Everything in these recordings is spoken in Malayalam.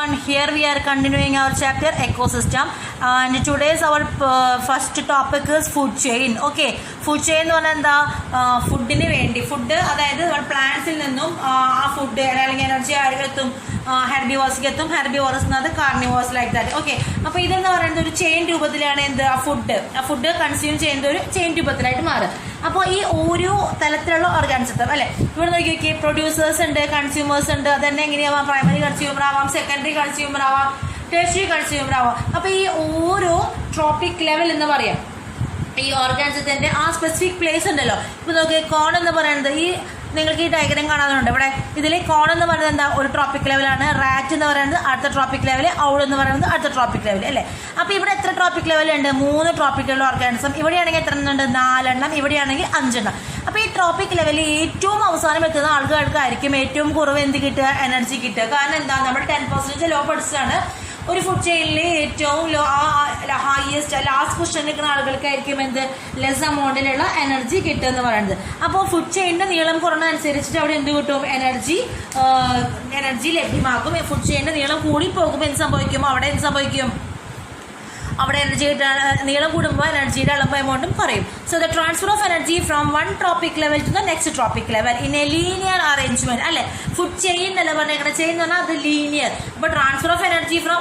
everyone, here we are continuing our chapter ecosystem and today's our first topic is food chain. Okay, food chain എന്ന് പറഞ്ഞാൽ എന്താ, ഫുഡിന് വേണ്ടി ഫുഡ്, അതായത് പ്ലാന്റ്സിൽ നിന്നും ആ ഫുഡ് അല്ലെങ്കിൽ എനർജി ആരെത്തും, ഹെർബിവോഴ്സിലേക്ക് എത്തും, ഹെർബിവോറസ് എന്നത് കാർണിവോഴ്സ് ലൈക്ക് ദാറ്റ്. ഓക്കെ, അപ്പോൾ ഇതെന്ന് പറയുന്നത് ഒരു ചെയിൻ രൂപത്തിലാണ് എന്ത് ആ ഫുഡ് കൺസ്യൂം ചെയ്യുന്ന ഒരു ചെയിൻ രൂപത്തിലായിട്ട് മാറുക. അപ്പോൾ ഈ ഓരോ തലത്തിലുള്ള ഓർഗാനിസം അല്ലെ, ഇവിടെ നോക്കി പ്രൊഡ്യൂസേഴ്സ് ഉണ്ട്, കൺസ്യൂമേഴ്സ് ഉണ്ട്. അത് തന്നെ എങ്ങനെയാവാം, പ്രൈമറി കൺസ്യൂമർ ആവാം, സെക്കൻഡറി കൺസ്യൂമർ ആവാം, ടെർഷ്യറി കൺസ്യൂമർ ആവാം. അപ്പോൾ ഈ ഓരോ ട്രോപ്പിക് ലെവൽ എന്ന് പറയാം ഈ ഓർഗാനിസത്തിന്റെ ആ സ്പെസിഫിക് പ്ലേസ് ഉണ്ടല്ലോ. ഇപ്പൊ നോക്കി കോൺ എന്ന് പറയുന്നത്, ഈ നിങ്ങൾക്ക് ഈ ഡയഗ്രാം കാണാനുണ്ട് ഇവിടെ. ഇതിൽ കോൺ എന്ന് പറയുന്നത് എന്താ, ഒരു ട്രോപ്പിക് ലെവലാണ്. റാറ്റ് എന്ന് പറയുന്നത് അടുത്ത ട്രോപ്പിക് ലെവൽ, ഔൾ എന്ന് പറയുന്നത് അടുത്ത ട്രോപ്പിക് ലെവൽ അല്ലേ. അപ്പോൾ ഇവിടെ എത്ര ട്രോപ്പിക് ലെവൽ ഉണ്ട്? 3 ട്രോപ്പിക്കുള്ള ഓർഗാനിസം. ഇവിടെയാണെങ്കിൽ എത്ര എണ്ണം ഉണ്ട്? 4 എണ്ണം. ഇവിടെയാണെങ്കിൽ 5 എണ്ണം. അപ്പോൾ ഈ ട്രോപ്പിക് ലെവലിൽ ഏറ്റവും അവസാനം എത്തുന്ന ആൾക്കാർക്കായിരിക്കും ഏറ്റവും കുറവ് എന്ത് കിട്ടുക, എനർജി കിട്ടുക. കാരണം എന്താ, നമ്മൾ 10% ലോ പഠിച്ചതാണ്. ഒരു ഫുഡ് ചെയിനിൽ ഏറ്റവും ലോ ഹയസ്റ്റ് ലാസ്റ്റ് പൊസിഷനിൽ നിൽക്കുന്ന ആളുകൾക്കായിരിക്കും എന്ത്, ലെസ് എമൗണ്ടിലുള്ള എനർജി കിട്ടുക എന്ന് പറയുന്നത്. അപ്പോൾ ഫുഡ് ചെയിനിന്റെ നീളം കുറഞ്ഞതനുസരിച്ചിട്ട് അവിടെ എന്ത് കിട്ടും, എനർജി ലഭ്യമാക്കും. ഫുഡ് ചെയിനിന്റെ നീളം കൂടി പോകുമ്പോൾ എന്ത് സംഭവിക്കും, അവിടെ എന്ത് സംഭവിക്കും, അവിടെ എനർജി നീളം കൂടുമ്പോൾ എനർജിയുടെ അളവ് എമൗണ്ടും കുറയും. So the transfer of energy from one tropic level two the next tropic level in A linear arrangement അല്ലെ. ഫുഡ് ചെയിൻ എന്നല്ല പറഞ്ഞേക്കണ, ചെയിൻ എന്ന് പറഞ്ഞാൽ അത് ലീനിയർ. അപ്പോൾ ട്രാൻസ്ഫർ ഓഫ് എനർജി ഫ്രം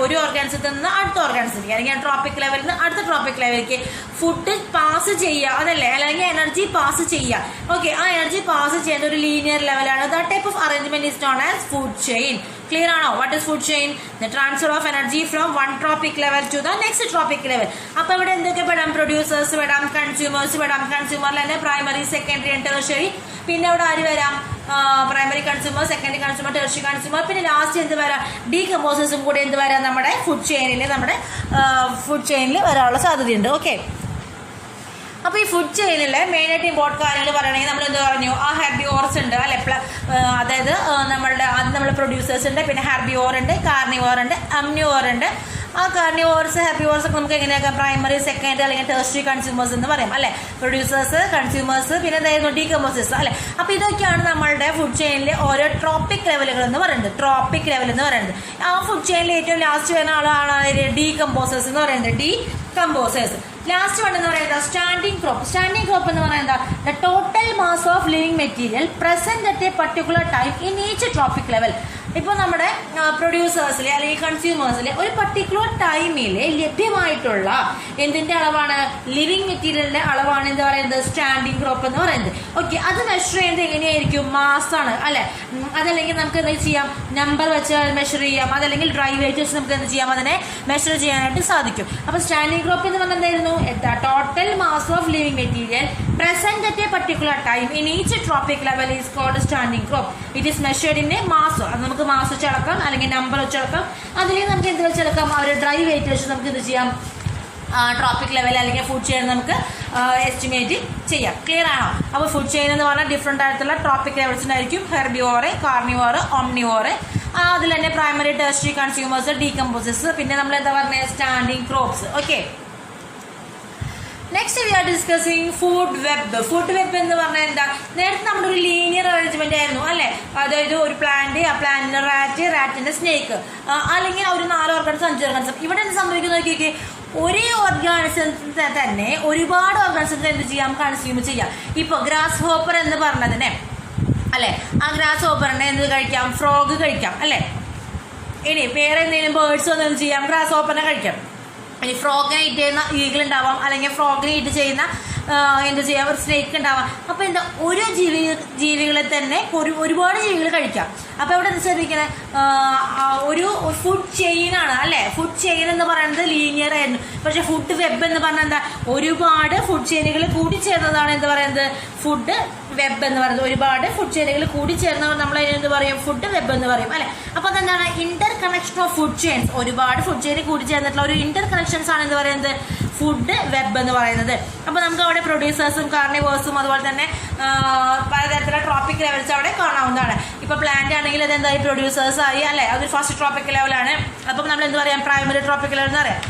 ഒരു ഓർഗാനിസത്തിൽ നിന്ന് അടുത്ത ഓർഗാനിസത്തിലേക്ക്, അല്ലെങ്കിൽ ട്രോപ്പിക് ലെവലിൽ നിന്ന് അടുത്ത ട്രോപ്പിക് ലെവലിലേക്ക് ഫുഡ് പാസ് ചെയ്യുക അതല്ലേ, അല്ലെങ്കിൽ എനർജി പാസ് ചെയ്യുക. ഓക്കെ, ആ എനർജി പാസ് ചെയ്യുന്ന ഒരു ലീനിയർ ലെവലാണ്. The type of arrangement is known as food chain. Clear ആണോ? What is food chain? The transfer of energy from one tropic level to the next tropic level. അപ്പോൾ ഇവിടെ എന്തൊക്കെ പെടാം, പ്രൊഡ്യൂസേഴ്സ് പെടാം, കൺസ്യൂമേഴ്സ് പെടാം. കൺസ്യൂമറിൽ തന്നെ പ്രൈമറി, സെക്കൻഡറി ആൻഡ് ടെർഷ്യറി. പിന്നെ അവിടെ ആര് വരാം, primary consumer, secondary consumer, tertiary consumer. പിന്നെ ലാസ്റ്റ് എന്ത് വരാം, ഡീകമ്പോസേഴ്സും കൂടി എന്ത് വരാം, നമ്മുടെ ഫുഡ് ചെയിനിൽ വരാനുള്ള സാധ്യതയുണ്ട്. ഓക്കെ, അപ്പോൾ ഈ ഫുഡ് ചെയിനിൽ മെയിനായിട്ട് ഇമ്പോർട്ടൻ്റ് കാര്യങ്ങൾ പറയുകയാണെങ്കിൽ നമ്മൾ എന്ത് പറഞ്ഞു, ആ ഹെർബിവോർസ് ഉണ്ട് അല്ലെ, അതായത് നമ്മൾ പ്രൊഡ്യൂസേഴ്സ് ഉണ്ട്, പിന്നെ ഹെർബിവോർ ഉണ്ട്, കാർണിവോർ ഉണ്ട്, അമ്നിവോർ ഉണ്ട്. ആ കാർണിവോർസ്, ഹെർബിവോർസ് ഒക്കെ നമുക്ക് എങ്ങനെയാക്കാം, പ്രൈമറി, സെക്കൻഡറി അല്ലെങ്കിൽ ടെർഷ്യറി കൺസ്യൂമേഴ്സ് എന്ന് പറയും അല്ലെ. പ്രൊഡ്യൂസേഴ്സ്, കൺസ്യൂമേഴ്സ്, പിന്നെ എന്തായിരുന്നു, ഡീകമ്പോസേഴ്സ് അല്ലെ. അപ്പോൾ ഇതൊക്കെയാണ് നമ്മളുടെ ഫുഡ് ചെയിനിലെ ഓരോ ട്രോപ്പിക് ലെവലുകൾ എന്ന് പറയുന്നത്. ട്രോപ്പിക് ലെവൽ എന്ന് പറയുന്നത് ആ ഫുഡ് ചെയിനിൽ ഏറ്റവും ലാസ്റ്റ് വരുന്ന ആളാണ് ഡീകമ്പോസേഴ്സ് എന്ന് പറയുന്നത്. ഡീകമ്പോസേഴ്സ് ലാസ്റ്റ് വേണ്ടെന്ന് പറയുന്നത് സ്റ്റാൻഡിംഗ് ക്രോപ്പ്. സ്റ്റാൻഡിംഗ് ക്രോപ്പ് എന്ന് പറയുന്നത് the total mass of living material present at a particular time in each trophic level. ഇപ്പോൾ നമ്മുടെ പ്രൊഡ്യൂസേഴ്സിലെ അല്ലെങ്കിൽ കൺസ്യൂമേഴ്സിലെ ഒരു പർട്ടിക്കുലർ ടൈമിൽ ലഭ്യമായിട്ടുള്ള എന്തിൻ്റെ അളവാണ്, ലിവിംഗ് മെറ്റീരിയലിന്റെ അളവാണ് എന്ത് പറയുന്നത്, സ്റ്റാൻഡിംഗ് ക്രോപ്പ് എന്ന് പറയുന്നത്. ഓക്കെ, അത് മെഷർ ചെയ്യുന്നത് എങ്ങനെയായിരിക്കും, മാസാണ് അല്ലെ. അതല്ലെങ്കിൽ നമുക്ക് എന്ത് ചെയ്യാം, നമ്പർ വെച്ച് മെഷർ ചെയ്യാം. അതല്ലെങ്കിൽ ഡ്രൈ വെയിറ്റ് വെച്ച് നമുക്ക് എന്ത് ചെയ്യാം, അതിനെ മെഷർ ചെയ്യാനായിട്ട് സാധിക്കും. അപ്പോൾ സ്റ്റാൻഡിംഗ് ക്രോപ്പ് എന്ന് പറഞ്ഞാൽ എന്തായിരുന്നു, total mass of living material present at a particular time in each trophic level is called standing crop. It is measured in a mass. അത് നമുക്ക് മാസ് വെച്ചടക്കാം, അല്ലെങ്കിൽ നമ്പർ വെച്ചടക്കാം. അതിലേക്ക് നമുക്ക് എന്ത് വെച്ചെടുക്കാം, ആ ഒരു ഡ്രൈ വെയിറ്റ് വെച്ച് നമുക്ക് എന്ത് ചെയ്യാം, ട്രോപ്പിക് ലെവൽ അല്ലെങ്കിൽ ഫുഡ് ചെയിൻ നമുക്ക് എസ്റ്റിമേറ്റ് ചെയ്യാം. ക്ലിയർ ആണോ? അപ്പോൾ ഫുഡ് ചെയിൻ എന്ന് പറഞ്ഞാൽ ഡിഫറെൻ്റ് ആയിട്ടുള്ള ട്രോപ്പിക് ലെവൽസിനായിരിക്കും. ഹെർബിവോറ്, കാർണിവോറ്, ഓംനിവോറ്. അതിൽ തന്നെ പ്രൈമറി, ടെർഷ്യറി കൺസ്യൂമേഴ്സ്, ഡീകമ്പോസേഴ്സ്, പിന്നെ നമ്മൾ എന്താ പറഞ്ഞത്, standing crops. Okay, next we are discussing food web. Food web എന്ന് പറഞ്ഞാൽ എന്താ, നേരത്തെ നമ്മുടെ ഒരു ലീനിയർ അറേഞ്ച്മെന്റ് ആയിരുന്നു അല്ലെ. അതായത് ഒരു പ്ലാന്റ്, ആ പ്ലാന്റിന്റെ റാറ്റിന്റെ സ്നേക്ക്, അല്ലെങ്കിൽ ഒരു 4 ഓർഗാനിസം 5 ഓർഗാനിസം. ഇവിടെ എന്ത് സംഭവിക്കുന്ന നോക്കിയൊക്കെ, ഒരേ ഓർഗാനിസത്തെ തന്നെ ഒരുപാട് ഓർഗാനിസത്തിന് എന്ത് ചെയ്യാം, കൺസ്യൂം ചെയ്യാം. ഇപ്പോൾ ഗ്രാസ് ഹോപ്പർ എന്ന് പറഞ്ഞതിനെ അല്ലെ, ആ ഗ്രാസ് ഹോപ്പറിനെ എന്ത് കഴിക്കാം, ഫ്രോഗ് കഴിക്കാം അല്ലെ. ഇനി വേറെ എന്തെങ്കിലും ബേർഡ്സ് ഒന്നും എന്ത് ചെയ്യാം, ഗ്രാസ് ഹോപ്പറിനെ കഴിക്കാം. ഇനി ഫ്രോഗിനെ ഈറ്റ് ചെയ്യുന്ന ഈഗിൾ ഉണ്ടാവാം, അല്ലെങ്കിൽ ഫ്രോഗിനെ ഈറ്റ് ചെയ്യുന്ന എന്ത് ചെയ്യാം, ഒരു സ്നേക്ക് ഉണ്ടാവാം. അപ്പോൾ എന്താ, ഒരു ജീവികളെ തന്നെ ഒരുപാട് ജീവികൾ കഴിക്കാം. അപ്പോൾ ഇവിടെ എന്താ ശ്രദ്ധിക്കണേ, ഒരു ഫുഡ് ചെയിനാണ് അല്ലേ. ഫുഡ് ചെയിൻ എന്ന് പറയുന്നത് ലീനിയർ ആയിരുന്നു. പക്ഷെ ഫുഡ് വെബ് എന്ന് പറഞ്ഞാൽ എന്താ, ഒരുപാട് ഫുഡ് ചെയിനുകൾ കൂടിച്ചേർന്നതാണ് എന്ത് പറയുന്നത്, ഫുഡ് വെബ് എന്ന് പറയുന്നത്. ഒരുപാട് ഫുഡ് ചെയിനുകൾ കൂടിച്ചേർന്നവർ നമ്മൾ എന്ത് പറയും, ഫുഡ് വെബ് എന്ന് പറയും അല്ലെ. അപ്പോൾ അതെന്താണ്, Inter connection of food chains. ഒരുപാട് ഫുഡ് ചെയിൻ കൂടിച്ചേർന്നിട്ടുള്ള ഒരു ഇന്റർ കണക്ഷൻസ് ആണ് എന്ത് പറയുന്നത്, ഫുഡ് വെബ് എന്ന് പറയുന്നത്. അപ്പോൾ നമുക്ക് അവിടെ പ്രൊഡ്യൂസേഴ്സും കാർണിവേഴ്സും അതുപോലെ തന്നെ പലതരത്തിലുള്ള ട്രോപ്പിക് ലെവൽസ് അവിടെ കാണാവുന്നതാണ്. ഇപ്പോൾ പ്ലാന്റ് ആണെങ്കിൽ അതെന്തായി, പ്രൊഡ്യൂസേഴ്സ് ആയി അല്ലെ. അതൊരു ഫസ്റ്റ് ട്രോപ്പിക് ലെവലാണ്. അപ്പം നമ്മൾ എന്ത് പറയാം, പ്രൈമറി ട്രോപ്പിക് ലെവൽ എന്ന് പറയാം.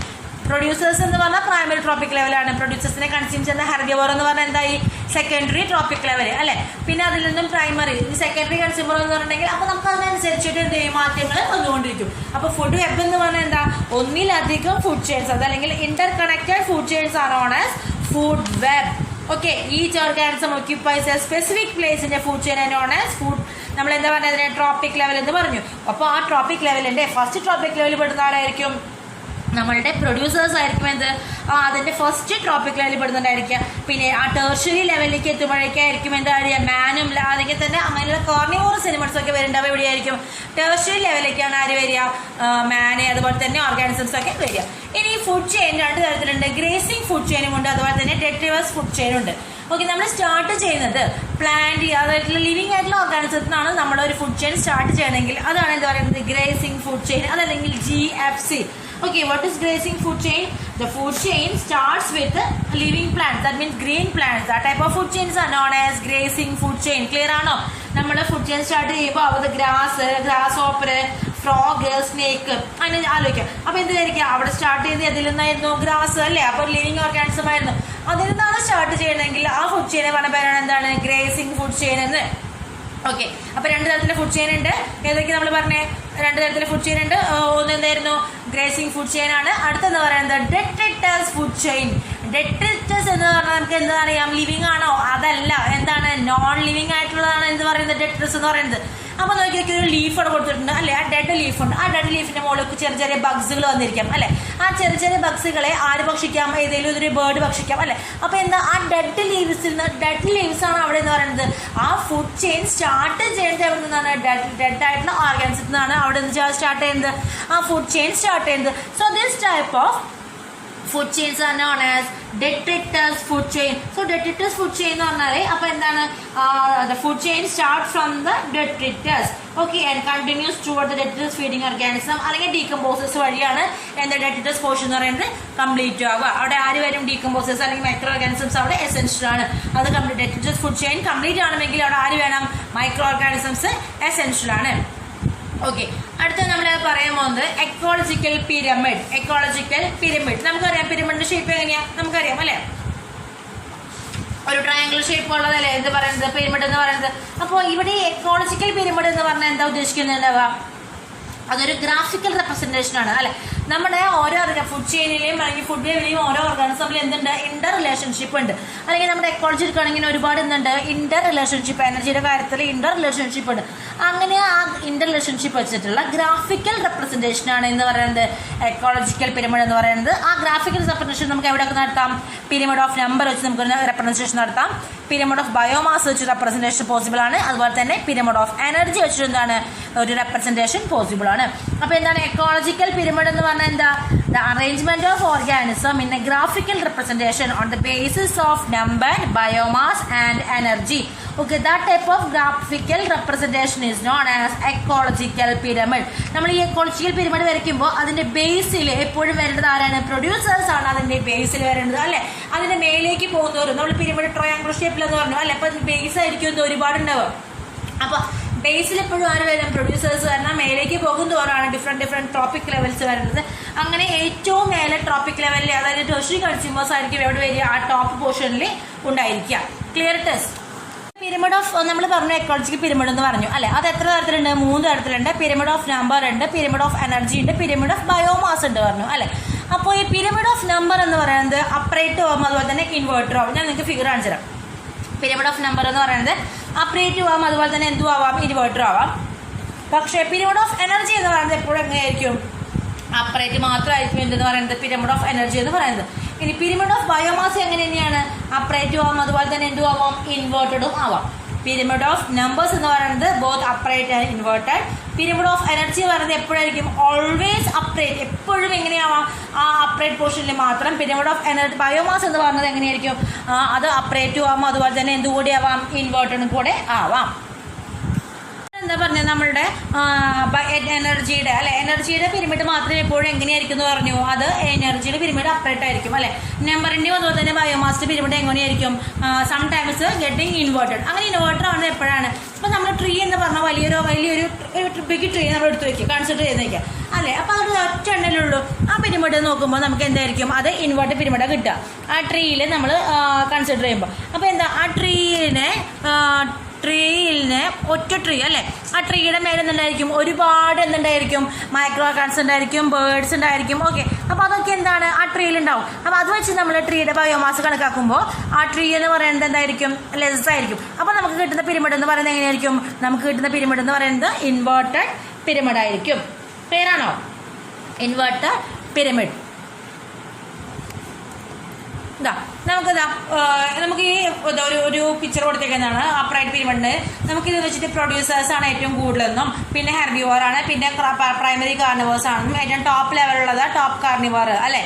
പ്രൊഡ്യൂസേഴ്സ് എന്ന് പറഞ്ഞാൽ പ്രൈമറി ട്രോപ്പിക് ലെവലാണ്. പ്രൊഡ്യൂസേഴ്സിനെ കൺസ്യൂം ചെയ്യുന്ന ഹെർബിവോർ എന്ന് പറഞ്ഞാൽ എന്തായി, സെക്കൻഡറി ട്രോപ്പിക് ലെവൽ അല്ലെ. പിന്നെ അതിൽ നിന്നും പ്രൈമറി സെക്കൻഡറി കൺസ്യൂമർ എന്ന് പറഞ്ഞിട്ടുണ്ടെങ്കിൽ അപ്പൊ നമുക്ക് അതിനനുസരിച്ചിട്ട് എന്ത് ചെയ്യും മാറ്റങ്ങൾ വന്നുകൊണ്ടിരിക്കും. അപ്പൊ ഫുഡ് വെബ് എന്ന് പറഞ്ഞാൽ എന്താ, ഒന്നിലധികം ഫുഡ് ചെയിൻസ് അതല്ലെങ്കിൽ interconnected food chains are known as food web. Okay, each organism occupies a specific place in a food chain known as food. നമ്മൾ എന്താ പറഞ്ഞത്, ട്രോപ്പിക് ലെവൽ എന്ന് പറഞ്ഞു. അപ്പോൾ ആ ട്രോപ്പിക് ലെവലിന്റെ ഫസ്റ്റ് ട്രോപ്പിക് ലെവലിൽ പെടുന്ന ആരായിരിക്കും, നമ്മളുടെ പ്രൊഡ്യൂസേഴ്സ് ആയിരിക്കും. എന്ത്, അതിന്റെ ഫസ്റ്റ് ട്രോപ്പിക് ലെവലിൽ പെടുന്നുണ്ടായിരിക്കുക. പിന്നെ ആ ടേർഷ്യറി ലെവലിലേക്ക് എത്തുമ്പോഴേക്കായിരിക്കും എന്താ പറയുക, മാനും അല്ലെങ്കിൽ തന്നെ അങ്ങനെയുള്ള കോർണിവോറസ് എനിമൽസ് ഒക്കെ വരുന്നുണ്ടാവുക എവിടെയായിരിക്കും, ടേർഷ്യറി ലെവലിലേക്കാണ് ആര് വരിക, മാന് അതുപോലെ തന്നെ ഓർഗാനിസംസ് ഒക്കെ വരിക. ഇനി ഫുഡ് ചെയിൻ രണ്ട് തരത്തിലുണ്ട്, ഗ്രേസിംഗ് ഫുഡ് ചെയിനും ഉണ്ട്, അതുപോലെ തന്നെ ഡെട്രിവേഴ്സ് ഫുഡ് ചെയിനും ഉണ്ട്. ഓക്കെ, നമ്മൾ സ്റ്റാർട്ട് ചെയ്യുന്നത് പ്ലാന്റ് അതായിട്ടുള്ള ലിവിങ് ആയിട്ടുള്ള ഓർഗാനിസത്തിനാണ് നമ്മളൊരു ഫുഡ് ചെയിൻ സ്റ്റാർട്ട് ചെയ്യണമെങ്കിൽ അതാണ് എന്താ പറയുന്നത്, ഗ്രേസിംഗ് ഫുഡ് ചെയിൻ അതല്ലെങ്കിൽ GFC. Okay, what is grazing food chain? The food chain starts with living plants, that means green plants. That type of food chains are known as grazing food chain. Clear ആണോ? നമ്മൾ ഫുഡ് ചെയിൻ സ്റ്റാർട്ട് ചെയ്യുമ്പോൾ അത് ഗ്രാസ് ഹോപ്പർ, ഫ്രോഗ്, സ്നേക്ക് അങ്ങനെ ആലോചിക്കാം. അപ്പൊ എന്തായിരിക്കും അവിടെ സ്റ്റാർട്ട് ചെയ്ത് അതിൽ നിന്നായിരുന്നു ഗ്രാസ് അല്ലേ, അപ്പൊ ലിവിങ് ഓർഗാനിസം ആയിരുന്നു. അതിൽ നിന്നാണ് സ്റ്റാർട്ട് ചെയ്യണമെങ്കിൽ ആ ഫുഡ് ചെയിനെ പറഞ്ഞ പേരാണ് എന്താണ്, ഗ്രേസിംഗ് ഫുഡ് ചെയിൻ എന്ന്. ഓക്കെ, അപ്പൊ രണ്ട് തരത്തിലെ ഫുഡ് ചെയിൻ ഉണ്ട്. ഏതൊക്കെ നമ്മൾ പറഞ്ഞേ, രണ്ട് തരത്തിലെ ഫുഡ് ചെയിൻ ഉണ്ട്. ഒന്ന് എന്തായിരുന്നു, ഗ്രേസിംഗ് ഫുഡ് ചെയിൻ ആണ്. അടുത്തെന്ന് പറയുന്നത് ഡെട്രിറ്റസ് ഫുഡ് ചെയിൻ. ഡെട്രിറ്റസ് എന്ന് പറഞ്ഞാൽ നമുക്ക് എന്താ അറിയാം, ലിവിങ് ആണോ, അതല്ല, എന്താണ്, നോൺ ലിവിങ് ആയിട്ടുള്ളതാണ് എന്ത് പറയുന്നത്, ഡെട്രിറ്റസ് എന്ന് പറയുന്നത്. അപ്പൊ നോക്കിയൊക്കെ ഒരു ലീഫ് അവിടെ കൊടുത്തിട്ടുണ്ട് അല്ലെ, ആ ഡെഡ് ലീഫ് ഉണ്ട്. ആ ഡെഡ് ലീഫിന്റെ മുകളിൽ ചെറിയ ചെറിയ ബഗ്സുകൾ വന്നിരിക്കാം അല്ലെ. ആ ചെറിയ ചെറിയ ബഗ്സുകളെ ആര് ഭക്ഷിക്കാം, ഏതെങ്കിലും ഒരു ബേർഡ് ഭക്ഷിക്കാം അല്ലെ. അപ്പൊ എന്താ, ആ ഡെഡ് ലീവ്സ് ആണ് അവിടെ എന്ന് പറയുന്നത്. ആ ഫുഡ് ചെയിൻ സ്റ്റാർട്ട് ചെയ്യുന്നത് എവിടെ നിന്നാണ്, ഡെഡ് ആയിട്ടുള്ള ഓർഗാനിസത്തിൽ നിന്നാണ് അവിടെ നിന്ന് സ്റ്റാർട്ട് ചെയ്യുന്നത്, ആ ഫുഡ് ചെയിൻ സ്റ്റാർട്ട് ചെയ്യുന്നത്. So this type of food chains are known as detritus food chain. So detritus food chain എന്ന് പറഞ്ഞാൽ അപ്പൊ എന്താണ്, the food chain starts from the detritus, okay, and continues toward the detritus feeding organism അല്ലെങ്കിൽ decomposers വഴിയാണ് എന്താ detritus portion എന്ന് പറയുന്നത് കംപ്ലീറ്റ് ആവുക. അവിടെ ആര് വരും, decomposers അല്ലെങ്കിൽ മൈക്രോ ഓർഗാനിസംസ് അവിടെ എസെൻഷ്യൽ ആണ്. അത് detritus food chain കംപ്ലീറ്റ് ആണെങ്കിൽ അവിടെ ആര് വേണം, മൈക്രോ ഓർഗാനിസംസ് എസെൻഷ്യൽ ആണ്. ഓക്കെ, അടുത്ത നമ്മൾ പറയാൻ പോകുന്നത് എക്കോളജിക്കൽ പിരമിഡ്. നമുക്കറിയാം പിരമിഡിന്റെ ഷേപ്പ് എങ്ങനെയാ, നമുക്കറിയാം അല്ലെ, ഒരു ട്രയാങ്കിൾ ഷേപ്പ് ഉള്ളതല്ലേ എന്ത് പറയുന്നത്, പിരമിഡ് എന്ന് പറയുന്നത്. അപ്പോൾ ഇവിടെ എക്കോളജിക്കൽ പിരമിഡ് എന്ന് പറഞ്ഞാൽ എന്താ ഉദ്ദേശിക്കുന്നുണ്ടാവുക, അതൊരു ഗ്രാഫിക്കൽ റെപ്രസെന്റേഷൻ ആണ് അല്ലെ. നമ്മുടെ ഓരോ ഫുഡ് ചെയിനിലെയും അല്ലെങ്കിൽ ഫുഡ് വേവിലെയും ഓരോ ഓർഗാനിസമിലും എന്തുണ്ട്, ഇന്റർ റിലേഷൻഷിപ്പ് ഉണ്ട്. അല്ലെങ്കിൽ നമ്മുടെ എക്കോളജി എടുക്കുകയാണെങ്കിൽ ഒരുപാട് എന്തുണ്ട്, ഇന്റർ റിലേഷൻഷിപ്പ്, എനർജിയുടെ കാര്യത്തിൽ ഇന്റർ റിലേഷൻഷിപ്പ് ഉണ്ട്. അങ്ങനെ ആ ഇന്റർ റിലേഷൻഷിപ്പ് വെച്ചിട്ടുള്ള ഗ്രാഫിക്കൽ റെപ്രസെന്റേഷൻ ആണ് എന്ന് പറയുന്നത് എക്കോളജിക്കൽ പിരമിഡ് എന്ന് പറയുന്നത്. ആ ഗ്രാഫിക്കൽ റെപ്രസെന്റേഷൻ നമുക്ക് എവിടെയൊക്കെ നടത്താം, പിരമിഡ് ഓഫ് നമ്പർ വെച്ച് നമുക്ക് റെപ്രസെന്റേഷൻ നടത്താം, പിരമിഡ് ഓഫ് ബയോമാസ് വെച്ച് റെപ്രസെന്റേഷൻ പോസിബിൾ ആണ്, അതുപോലെ തന്നെ പിരമിഡ് ഓഫ് എനർജി വെച്ചിട്ട് എന്താണ് ഒരു റെപ്രസെന്റേഷൻ പോസിബിൾ ആണ്. അപ്പൊ എന്താണ് എക്കോളജിക്കൽ പിരമിഡ് എന്ന് പറഞ്ഞാൽ എന്താ, the arrangement of organism in a graphical representation on the basis of number, biomass and energy. Okay, that type of graphical representation is known as ecological pyramid. നമ്മൾ ഈ എക്കോളജിക്കൽ പിരമിഡ് വരയ്ക്കുമ്പോൾ അതിന്റെ ബേസിൽ എപ്പോഴും വരേണ്ടത് ആരാണ്, പ്രൊഡ്യൂസേഴ്സ് ആണ് അതിന്റെ ബേസിൽ വരേണ്ടത് അല്ലെ. അതിന്റെ മേലേക്ക് പോകുന്നവരും നമ്മൾ പിരമിഡ് ട്രയാങ്കിൾ ഷേപ്പിലെന്ന് പറഞ്ഞു അല്ലെ, അപ്പൊ അതിന്റെ ബേസ് ആയിരിക്കും ഒരുപാടുണ്ടാവുക. അപ്പൊ ബേസിൽ എപ്പോഴും ആര് വരും, പ്രൊഡ്യൂസേഴ്സ് വരണം. മേലേക്ക് പോകുന്നവരാണ് ഡിഫറെന്റ് ട്രോപ്പിക് ലെവൽസ് വരുന്നത്. അങ്ങനെ ഏറ്റവും മേലെ ട്രോപ്പിക് ലെവലിൽ അതായത് ടെർഷ്യറി കൺസ്യൂമേഴ്സ് ആയിരിക്കും എവിടെ വരിക, ആ ടോപ്പ് പോർഷനിൽ ഉണ്ടായിരിക്കുക. Clear test. പിരമിഡ് ഓഫ് നമ്മൾ പറഞ്ഞു എക്കോളജിക്കൽ പിരമിഡ് എന്ന് പറഞ്ഞു അല്ലെ, അത് എത്ര തരത്തിലുണ്ട്, 3 തരത്തിലുണ്ട്. പിരമിഡ് ഓഫ് നമ്പർ ഉണ്ട്, പിരമിഡ് ഓഫ് എനർജി ഉണ്ട്, പിരമിഡ് ഓഫ് ബയോമാസ് ഉണ്ട് പറഞ്ഞു അല്ലെ. അപ്പോൾ ഈ പിരമിഡ് ഓഫ് നമ്പർ എന്ന് പറയുന്നത് അപ്പറേറ്റ് ആവും, അതുപോലെ തന്നെ ഇൻവേർട്ടർ ആവും. ഞാൻ നിങ്ങൾക്ക് ഫിഗർ കാണിച്ചു തരാം. പിരമിഡ് ഓഫ് നമ്പർ എന്ന് പറയുന്നത് അപ്പറേറ്റീവ് ആവാം, അതുപോലെ തന്നെ എന്തും ആവാം, ഇൻവേർട്ടർ ആവാം. പക്ഷേ പിരമിഡ് ഓഫ് എനർജി എന്ന് പറയുന്നത് എപ്പോഴും എങ്ങനെയായിരിക്കും, അപ്പറേറ്റ് മാത്രമായിരിക്കും എന്തെന്ന് പറയുന്നത് പിരമിഡ് ഓഫ് എനർജി എന്ന് പറയുന്നത്. ഇനി പിരമിഡ് ഓഫ് ബയോമാസ് എങ്ങനെ തന്നെയാണ്, അപ്പറേറ്റീവ് ആവാം, അതുപോലെ തന്നെ എന്തും ആവാം, ഇൻവേർട്ടഡും ആവാം. പിരമിഡ് ഓഫ് നമ്പേഴ്സ് എന്ന് പറയുന്നത് both upright and inverted. Pyramid of energy പറയുന്നത് എപ്പോഴായിരിക്കും, ഓൾവേസ് അപ്പറേറ്റ്, എപ്പോഴും എങ്ങനെയാവാം, ആ അപ്പറേറ്റ് പോർഷനിൽ മാത്രം. പിരമിഡ് ഓഫ് എനർജി ബയോമാസ് എന്ന് പറയുന്നത് എങ്ങനെയായിരിക്കും, അത് അപ്പറേറ്റീവ് ആവാം, അതുപോലെ തന്നെ എന്തുകൂടി ആവാം, ഇൻവേർട്ടഡും കൂടെ ആവാം. എന്താ പറഞ്ഞത്, നമ്മളുടെ എനർജിയുടെ എനർജിയുടെ പിരമിഡ് മാത്രമേ എപ്പോഴും എങ്ങനെയായിരിക്കും എന്ന് പറഞ്ഞു. അത് എനർജിയുടെ പിരമിഡ് അപ്പറേറ്റ് ആയിരിക്കും അല്ലെ. നമ്പറിന്റെയും അതുപോലെ തന്നെ ബയോമാസിന്റെ പിരമിഡ് എങ്ങനെയായിരിക്കും, സംടൈംസ് ഗെറ്റിംഗ് ഇൻവേർട്ടഡ്. അങ്ങനെ ഇൻവേർട്ടർ ആവുന്നത് എപ്പോഴാണ്? ഇപ്പൊ നമ്മൾ ട്രീ എന്ന് പറഞ്ഞ വലിയൊരു ബിഗ് ട്രീ നമ്മൾ എടുത്തു വെക്കുക, കൺസിഡർ ചെയ്ത് വെക്കുക അല്ലെ. അപ്പൊ അത് ഒറ്റ എണ്ണലുള്ളൂ. ആ പിരമിഡ് നോക്കുമ്പോൾ നമുക്ക് എന്തായിരിക്കും, അത് ഇൻവേർട്ടഡ് പിരമിഡാണ് കിട്ടുക ആ ട്രീയിൽ നമ്മൾ കൺസിഡർ ചെയ്യുമ്പോൾ. അപ്പൊ എന്താ, ആ ട്രീയിനെ ഒറ്റ ട്രീ അല്ലെ, ആ ട്രീയുടെ മേലെ എന്തുണ്ടായിരിക്കും, ഒരുപാട് എന്തുണ്ടായിരിക്കും, മൈക്രോ ഓർഗാനിസം ഉണ്ടായിരിക്കും, ബേർഡ്സ് ഉണ്ടായിരിക്കും. ഓക്കെ, അപ്പൊ അതൊക്കെ എന്താണ് ആ ട്രീയിൽ ഉണ്ടാവും. അപ്പൊ അത് വെച്ച് നമ്മൾ ട്രീയുടെ ബയോമാസ് കണക്കാക്കുമ്പോൾ ആ ട്രീ എന്ന് പറയുന്നത് എന്തായിരിക്കും, ലെസ് ആയിരിക്കും. അപ്പൊ നമുക്ക് കിട്ടുന്ന പിരമിഡ് എന്ന് പറയുന്നത് എങ്ങനെയായിരിക്കും, നമുക്ക് കിട്ടുന്ന പിരമിഡ് എന്ന് പറയുന്നത് ഇൻവേർട്ടഡ് പിരമിഡ് ആയിരിക്കും. പേരാണോ ഇൻവേർട്ടഡ് പിരമിഡ്? നമുക്ക് ഈ ഒരു പിക്ചർ കൊടുത്തേക്കുന്നതാണ് അപ്രൈറ്റ് പിരമിഡ്. നമുക്കിത് വെച്ചിട്ട് പ്രൊഡ്യൂസേഴ്സ് ആണ് ഏറ്റവും കൂടുതലെന്നും, പിന്നെ ഹെർബിവോർ ആണ്, പിന്നെ പ്രൈമറി കാർണിവേഴ്സ് ആണെന്നും, ഏറ്റവും ടോപ്പ് ലെവലുള്ളത് ടോപ്പ് കാർണിവോർ അല്ലെ.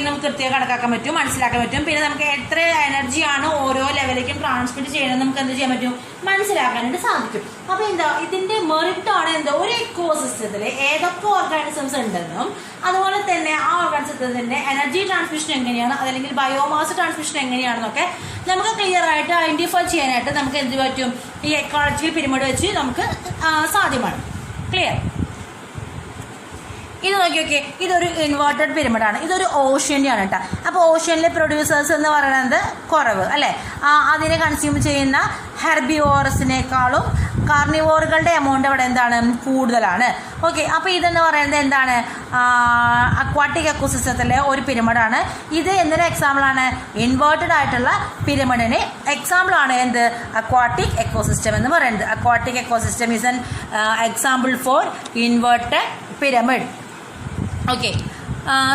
നമുക്ക് കൃത്യമായി കണക്കാക്കാൻ പറ്റും, മനസ്സിലാക്കാൻ പറ്റും. പിന്നെ നമുക്ക് എത്ര എനർജിയാണ് ഓരോ ലെവലിലേക്കും ട്രാൻസ്മിറ്റ് ചെയ്യണമെന്ന് നമുക്ക് എന്ത് ചെയ്യാൻ പറ്റും, മനസ്സിലാക്കാനായിട്ട് സാധിക്കും. അപ്പൊ എന്താ ഇതിന്റെ മെറിറ്റ് ആണ് എന്താ, ഒരു ഇക്കോസിസ്റ്റത്തിൽ ഏതൊക്കെ ഓർഗാനിസംസ് ഉണ്ടെന്നും അതുപോലെ തന്നെ ആ ഓർഗാനിസത്തിന്റെ എനർജി ട്രാൻസ്മിഷൻ എങ്ങനെയാണ്, അതല്ലെങ്കിൽ ബയോമാസ് ട്രാൻസ്മിഷൻ എങ്ങനെയാണെന്നൊക്കെ നമുക്ക് ക്ലിയർ ആയിട്ട് ഐഡന്റിഫൈ ചെയ്യാനായിട്ട് നമുക്ക് എന്ത് പറ്റും, ഈ എക്കോളജിക്കൽ പിരമിഡ് വെച്ച് നമുക്ക് സാധ്യമാണ്. ക്ലിയർ? ഇത് നോക്കിയൊക്കെ, ഇതൊരു ഇൻവേർട്ടഡ് പിരമിഡാണ്. ഇതൊരു ഓഷ്യൻ്റെ ആണ് കേട്ടോ. അപ്പോൾ ഓഷ്യനിലെ പ്രൊഡ്യൂസേഴ്സ് എന്ന് പറയുന്നത് കുറവ് അല്ലേ. അതിനെ കൺസ്യൂം ചെയ്യുന്ന ഹെർബിവോറസിനേക്കാളും കാർണിവോറുകളുടെ എമൗണ്ട് അവിടെ എന്താണ്, കൂടുതലാണ്. ഓക്കെ, അപ്പോൾ ഇതെന്ന് പറയുന്നത് എന്താണ്, അക്വാട്ടിക് എക്കോസിസ്റ്റത്തിലെ ഒരു പിരമിഡാണ്. ഇത് എന്തൊരു എക്സാമ്പിളാണ്, ഇൻവേർട്ടഡ് ആയിട്ടുള്ള പിരമിഡിന് എക്സാമ്പിളാണ് എന്ത്, അക്വാട്ടിക് എക്കോസിസ്റ്റം എന്ന് പറയുന്നത്. Aquatic ecosystem is an example for inverted pyramid. Okay,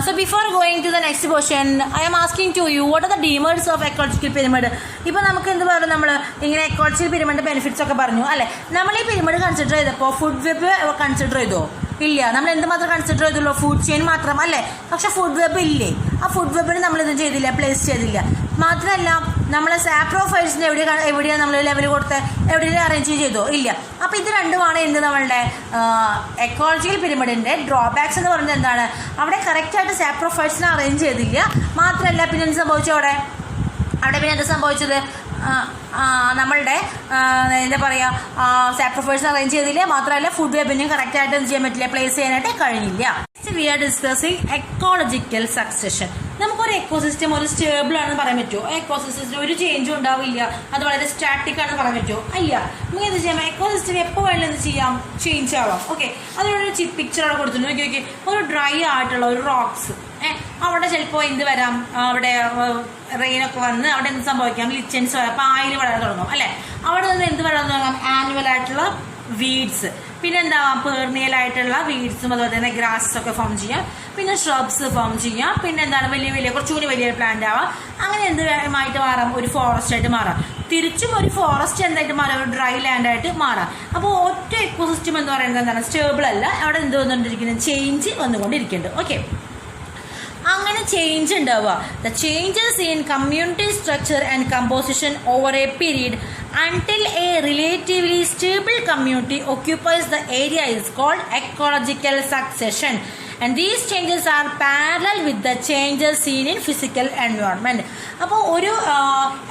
so before going to the next question, I am asking to you, what are the demerits of ecological pyramid? ഇപ്പോൾ നമുക്ക് എന്ത് പറഞ്ഞു, നമ്മൾ ഇങ്ങനെ എക്കോളജിക്കൽ പിരമിഡിന്റെ ബെനിഫിറ്റ്സ് ഒക്കെ പറഞ്ഞു അല്ലെ. നമ്മൾ ഈ പിരമിഡ് കൺസിഡർ ചെയ്തപ്പോൾ ഫുഡ് വെബ് കൺസിഡർ ചെയ്തോ? ഇല്ല. നമ്മൾ എന്ത് മാത്രം കൺസിഡർ ചെയ്തുള്ളൂ, ഫുഡ് ചെയിൻ മാത്രം അല്ലേ. പക്ഷെ ഫുഡ് വെബ് ഇല്ലേ, ആ ഫുഡ് വെബിന് നമ്മൾ ഇത് ചെയ്തില്ല, പ്ലേസ് ചെയ്തില്ല. മാത്രമല്ല നമ്മൾ സാപ്രോഫൈറ്റ്സിന് എവിടെയാണ് നമ്മൾ ലെവൽ കൊടുത്ത് എവിടെയും അറേഞ്ച് ചെയ്തോ? ഇല്ല. അപ്പോൾ ഇത് രണ്ടുമാണ് എന്ത്, നമ്മളുടെ എക്കോളജിക്കൽ പിരമിഡിന്റെ ഡ്രോബാക്സ് എന്ന് പറയുന്നത് എന്താണ്, അവിടെ കറക്റ്റായിട്ട് സാപ്രോഫൈറ്റ്സിനെ അറേഞ്ച് ചെയ്തില്ല. മാത്രമല്ല പിന്നെ എന്ത് സംഭവിച്ചു, അവിടെ പിന്നെ എന്ത് സംഭവിച്ചത്, നമ്മളുടെ എന്താ പറയുക, സാക്രിഫൈസ് അറേഞ്ച് ചെയ്തില്ല. മാത്രമല്ല ഫുഡ് വെബിനും കറക്റ്റായിട്ട് എന്ത് ചെയ്യാൻ പറ്റില്ല, പ്ലേസ് ചെയ്യാനായിട്ട് കഴിഞ്ഞില്ല. We are discussing ecological succession. നമുക്കൊരു എക്കോസിസ്റ്റം ഒരു സ്റ്റേബിൾ ആണെന്ന് പറയാൻ പറ്റുമോ? എക്കോസിസ്റ്റത്തിൽ ഒരു ചേഞ്ചും ഉണ്ടാവില്ല, അത് വളരെ സ്റ്റാറ്റിക് ആണെന്ന് പറയാൻ പറ്റുമോ? അല്ല. നമുക്ക് എന്ത് ചെയ്യാം, എക്കോസിസ്റ്റം എപ്പോൾ വേണമെങ്കിലും എന്ത് ചെയ്യാം, ചേഞ്ച് ആവാം. ഓക്കെ, അതിനൊരു പിക്ചർ അവിടെ കൊടുത്തിട്ടുണ്ട്. നോക്കി, ഒരു ഡ്രൈ ആയിട്ടുള്ള ഒരു റോക്സ്, അവിടെ ചിലപ്പോൾ എന്ത് വരാം, അവിടെ റെയിനൊക്കെ വന്ന് അവിടെ എന്ത് സംഭവിക്കാം, ലിച്ചൻസ് പായൽ വളരാൻ തുടങ്ങും അല്ലെ. അവിടെ നിന്ന് എന്ത് വളരാൻ തുടങ്ങാം, ആനുവൽ ആയിട്ടുള്ള വീഡ്സ്, പിന്നെ എന്താവാം, പേർണിയൽ ആയിട്ടുള്ള വീഡ്സും അതുപോലെ തന്നെ ഗ്രാസസ് ഒക്കെ ഫോം ചെയ്യാം, പിന്നെ ഷ്രബ്സ് ഫോം ചെയ്യാം, പിന്നെ എന്താണ് വലിയ കുറച്ചുകൂടി വലിയ പ്ലാന്റ് ആവാം. അങ്ങനെ എന്തുമായിട്ട് മാറാം, ഒരു ഫോറസ്റ്റ് ആയിട്ട് മാറാം. തിരിച്ചും ഒരു ഫോറസ്റ്റ് എന്തായിട്ട് മാറാം, ഒരു ഡ്രൈ ലാൻഡ് ആയിട്ട് മാറാം. അപ്പോൾ ഒറ്റ എക്കോസിസ്റ്റം എന്ന് പറയുന്നത് എന്താണ്, സ്റ്റേബിൾ അല്ല, അവിടെ എന്ത് വന്നുകൊണ്ടിരിക്കുന്നത്, ചേഞ്ച് വന്നുകൊണ്ടിരിക്കുന്നുണ്ട്. ഓക്കെ, അങ്ങനെ ചേഞ്ച് ഉണ്ടാവുക. The changes in community structure and composition over A period until a relatively stable community occupies the area is called ecological succession, and these changes are parallel with the changes seen in physical environment. അപ്പോൾ ഒരു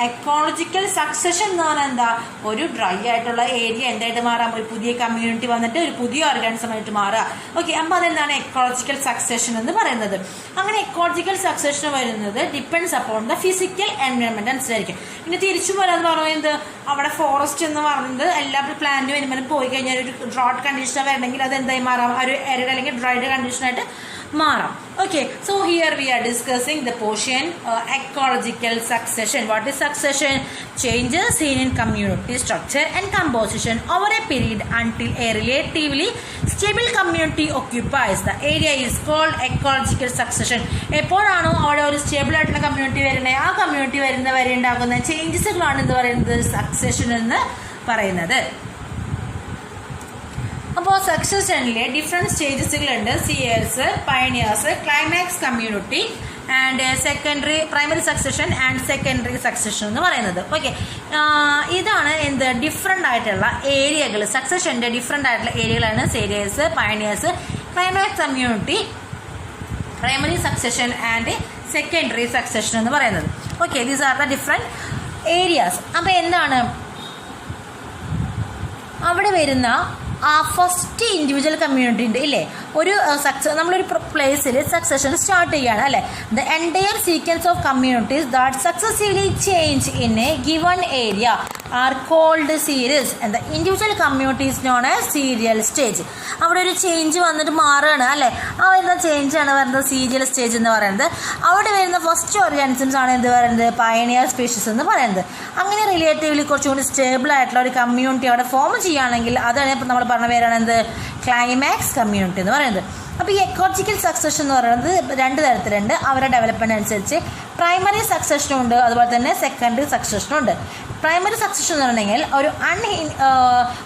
എക്കോളജിക്കൽ സക്സഷൻ എന്ന് പറഞ്ഞാൽ എന്താ, ഒരു ഡ്രൈ ആയിട്ടുള്ള ഏരിയ എന്തായിട്ട് മാറാം, ഒരു പുതിയ കമ്മ്യൂണിറ്റി വന്നിട്ട് ഒരു പുതിയ ഓർഗാനിസമായിട്ട് മാറുക. ഓക്കെ, അപ്പോൾ അതെന്താണ് എക്കോളജിക്കൽ സക്സഷൻ എന്ന് പറയുന്നത്. അങ്ങനെ എക്കോളജിക്കൽ സക്സഷൻ വരുന്നത് depends upon the physical environment അനുസരിച്ചിരിക്കും. പിന്നെ തിരിച്ചു വരാന്ന് പറയുന്നത്, അവിടെ ഫോറസ്റ്റ് എന്ന് പറയുന്നത് എല്ലാ പ്ലാന്റും വരുമ്പോഴും പോയി കഴിഞ്ഞാൽ ഒരു ഡ്രോട്ട് കണ്ടീഷൻ വരണമെങ്കിൽ അത് എന്തായി മാറാം, ഒരു എരിഡ് അല്ലെങ്കിൽ ഡ്രൈഡ് കണ്ടീഷനായിട്ട് മാറാം. Okay, so here we are discussing the portion ecological succession. What is succession? Changes seen in community structure and composition over a period until a relatively stable community occupies the area is called ecological succession. എപ്പോഴാണോ അവിടെ ഒരു സ്റ്റേബിൾ ആയിട്ടുള്ള കമ്മ്യൂണിറ്റി വരുന്നത്, ആ കമ്മ്യൂണിറ്റി വരുന്ന വരെ ഉണ്ടാകുന്ന ചേഞ്ചസുകളാണ് എന്ത് പറയുന്നത്, സക്സഷൻ എന്ന് പറയുന്നത്. അപ്പോൾ സക്സഷനിലെ ഡിഫറെൻറ്റ് സ്റ്റേജസുകളുണ്ട്. Seres, pioneers, climax community and secondary, primary succession and secondary succession എന്ന് പറയുന്നത്. ഓക്കെ, ഇതാണ് എന്ത് ഡിഫറെൻ്റ് ആയിട്ടുള്ള ഏരിയകൾ. സക്സഷൻ്റെ ഡിഫറെൻ്റ് ആയിട്ടുള്ള ഏരിയകളാണ് seres, pioneers, climax community, primary succession and secondary succession എന്ന് പറയുന്നത്. Okay, these are the different areas. അപ്പോൾ എന്താണ് അവിടെ വരുന്ന ആ ഫസ്റ്റ് ഇൻഡിവിജ്വൽ കമ്മ്യൂണിറ്റി ഉണ്ട് ഇല്ലേ, ഒരു നമ്മളൊരു പ്ലേസിൽ സക്സഷൻ സ്റ്റാർട്ട് ചെയ്യുകയാണ് അല്ലേ. The entire sequence of communities that successively change in a given area are called series and the individual communities known as serial stage. അവിടെ ഒരു ചേഞ്ച് വന്നിട്ട് മാറുകയാണ് അല്ലേ, ആ വരുന്ന ചേഞ്ചാണ് പറയുന്നത് സീരിയൽ സ്റ്റേജ് എന്ന് പറയുന്നത്. അവിടെ വരുന്ന ഫസ്റ്റ് ഓർഗാനിസംസ് ആണ് എന്ത് പറയുന്നത് പയനിയർ സ്പീഷീസ് എന്ന് പറയുന്നത്. അങ്ങനെ റിലേറ്റീവ്ലി കുറച്ചുകൂടി സ്റ്റേബിൾ ആയിട്ടുള്ള ഒരു കമ്മ്യൂണിറ്റി അവിടെ ഫോം ചെയ്യുകയാണെങ്കിൽ അതാണ് ഇപ്പം നമ്മൾ പറഞ്ഞ പേരാണ് എന്ത് ക്ലൈമാക്സ് കമ്മ്യൂണിറ്റി എന്ന് പറയുന്നത്. അപ്പോൾ ഈ എക്കോളജിക്കൽ സക്സഷൻ എന്ന് പറയുന്നത് രണ്ട് തരത്തിലുണ്ട്. അവരുടെ ഡെവലപ്മെൻറ്റ് അനുസരിച്ച് പ്രൈമറി സക്സഷനും ഉണ്ട്, അതുപോലെ തന്നെ സെക്കൻഡറി സക്സഷനും ഉണ്ട്. പ്രൈമറി സക്സഷൻ എന്ന് പറഞ്ഞെങ്കിൽ